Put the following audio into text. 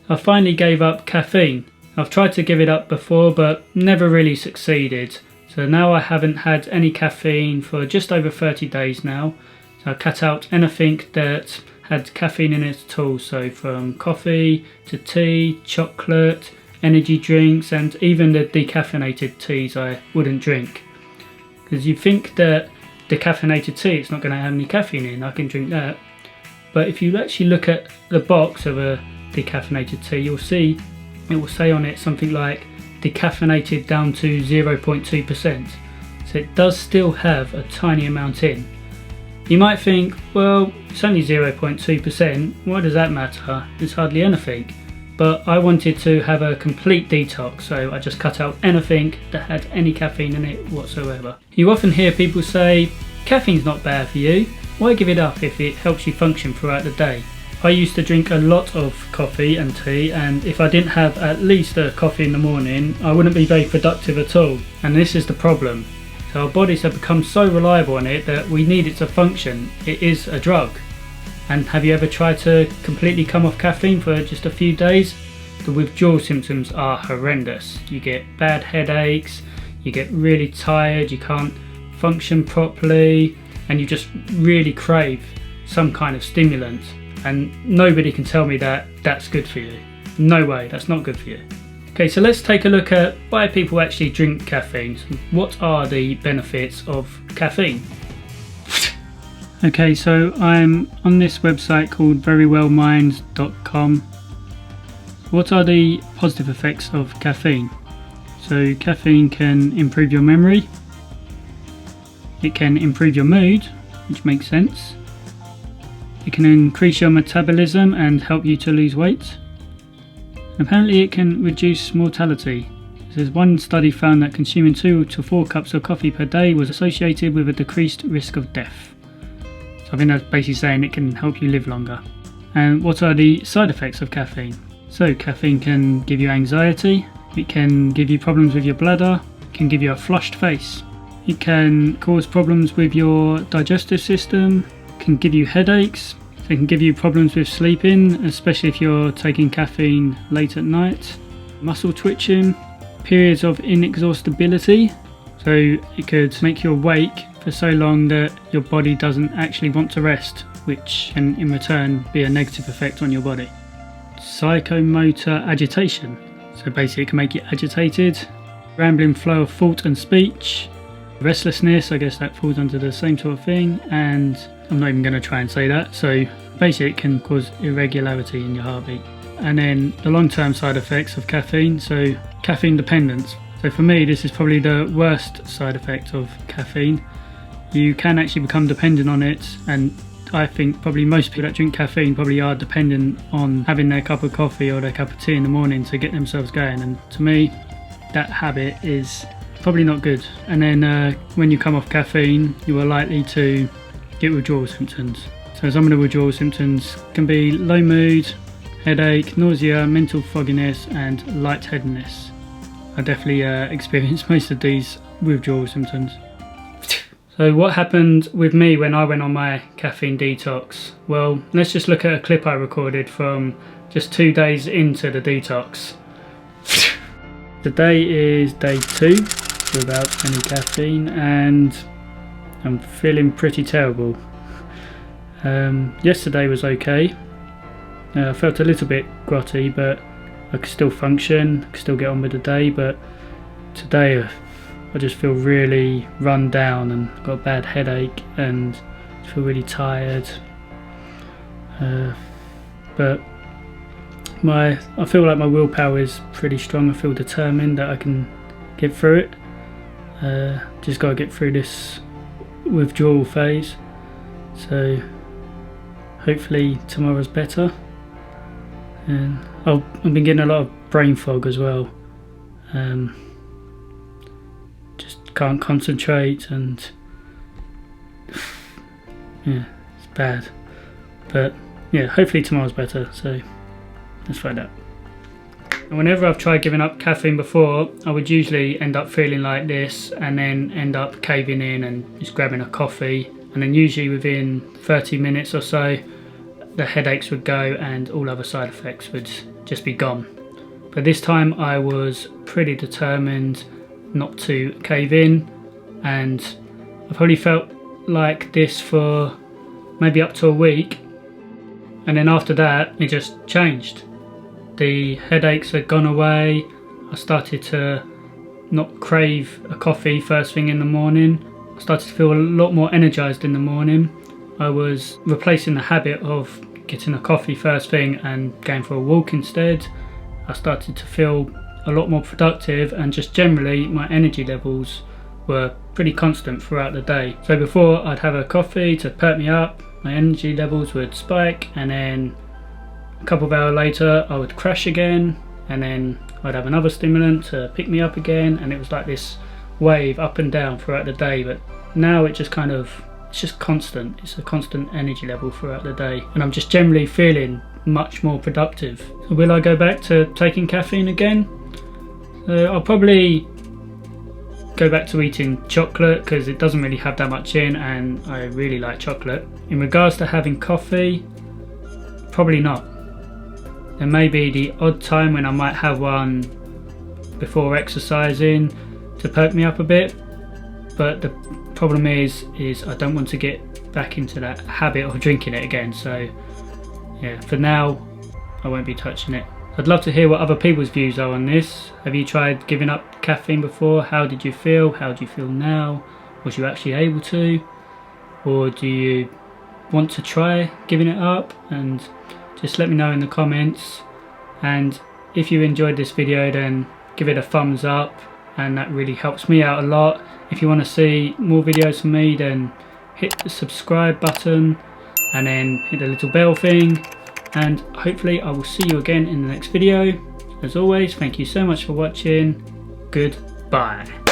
I finally gave up caffeine. I've tried to give it up before but never really succeeded. So now I haven't had any caffeine for just over 30 days now. So I cut out anything that had caffeine in it at all. So from coffee to tea, chocolate, energy drinks, and even the decaffeinated teas I wouldn't drink. Because you think that decaffeinated tea, it's not going to have any caffeine in, I can drink that. But if you actually look at the box of a decaffeinated tea, you'll see it will say on it something like decaffeinated down to 0.2%. So it does still have a tiny amount in. You might think, well, it's only 0.2%, why does that matter? It's hardly anything. But I wanted to have a complete detox, so I just cut out anything that had any caffeine in it whatsoever. You often hear people say, caffeine's not bad for you, why give it up if it helps you function throughout the day? I used to drink a lot of coffee and tea, and if I didn't have at least a coffee in the morning, I wouldn't be very productive at all. And this is the problem. So our bodies have become so reliable on it that we need it to function. It is a drug. And have you ever tried to completely come off caffeine for just a few days? The withdrawal symptoms are horrendous. You get bad headaches, you get really tired, you can't function properly, and you just really crave some kind of stimulant. And nobody can tell me that that's good for you. No way, that's not good for you. Okay, so let's take a look at why people actually drink caffeine. What are the benefits of caffeine? Okay, so I'm on this website called verywellmind.com. What are the positive effects of caffeine? So caffeine can improve your memory. It can improve your mood, which makes sense. It can increase your metabolism and help you to lose weight. Apparently it can reduce mortality. There's one study found that consuming 2 to 4 cups of coffee per day was associated with a decreased risk of death. So I think that's basically saying it can help you live longer. And what are the side effects of caffeine? So caffeine can give you anxiety, it can give you problems with your bladder, it can give you a flushed face, it can cause problems with your digestive system, it can give you headaches, it can give you problems with sleeping, especially if you're taking caffeine late at night, muscle twitching, periods of inexhaustibility, so it could make you awake for so long that your body doesn't actually want to rest, which can in return be a negative effect on your body. Psychomotor agitation, so basically it can make you agitated, rambling flow of thought and speech, restlessness, I guess that falls under the same sort of thing, and I'm not even going to try and say that, so basically it can cause irregularity in your heartbeat. And then the long-term side effects of caffeine, so caffeine dependence. So for me this is probably the worst side effect of caffeine. You can actually become dependent on it, and I think probably most people that drink caffeine probably are dependent on having their cup of coffee or their cup of tea in the morning to get themselves going, and to me that habit is probably not good. And then when you come off caffeine you are likely to get withdrawal symptoms. So some of the withdrawal symptoms can be low mood, headache, nausea, mental fogginess and lightheadedness. I definitely experienced most of these withdrawal symptoms. So what happened with me when I went on my caffeine detox? Well, let's just look at a clip I recorded from just 2 days into the detox. Today is day 2 without any caffeine and I'm feeling pretty terrible. Yesterday was okay. I felt a little bit grotty, but I could still function, I could still get on with the day, but today I just feel really run down and got a bad headache and feel really tired. But I feel like my willpower is pretty strong. I feel determined that I can get through it. Just got to get through this withdrawal phase. So hopefully tomorrow's better. And I've been getting a lot of brain fog as well. Just can't concentrate and yeah, it's bad. But yeah, hopefully tomorrow's better, so let's find out. And whenever I've tried giving up caffeine before, I would usually end up feeling like this and then end up caving in and just grabbing a coffee, and then usually within 30 minutes or so the headaches would go and all other side effects would just be gone. But this time I was pretty determined not to cave in, and I probably felt like this for maybe up to a week, and then after that it just changed. The headaches had gone away. I started to not crave a coffee first thing in the morning. I started to feel a lot more energized in the morning. I was replacing the habit of getting a coffee first thing and going for a walk instead. I started to feel a lot more productive, and just generally my energy levels were pretty constant throughout the day. So before, I'd have a coffee to perk me up, my energy levels would spike, and then a couple of hours later I would crash again, and then I'd have another stimulant to pick me up again, and it was like this wave up and down throughout the day. But now it just kind of, it's just constant. It's a constant energy level throughout the day, and I'm just generally feeling much more productive. So will I go back to taking caffeine again? I'll probably go back to eating chocolate because it doesn't really have that much in, and I really like chocolate. In regards to having coffee, probably not. There may be the odd time when I might have one before exercising to perk me up a bit, but the problem is I don't want to get back into that habit of drinking it again. So yeah, for now I won't be touching it. I'd love to hear what other people's views are on this. Have you tried giving up caffeine before? How did you feel? How do you feel now? Was you actually able to? Or do you want to try giving it up? And just let me know in the comments. And if you enjoyed this video, then give it a thumbs up, and that really helps me out a lot. If you want to see more videos from me, then hit the subscribe button and then hit the little bell thing, and hopefully I will see you again in the next video. As always, thank you so much for watching. Goodbye.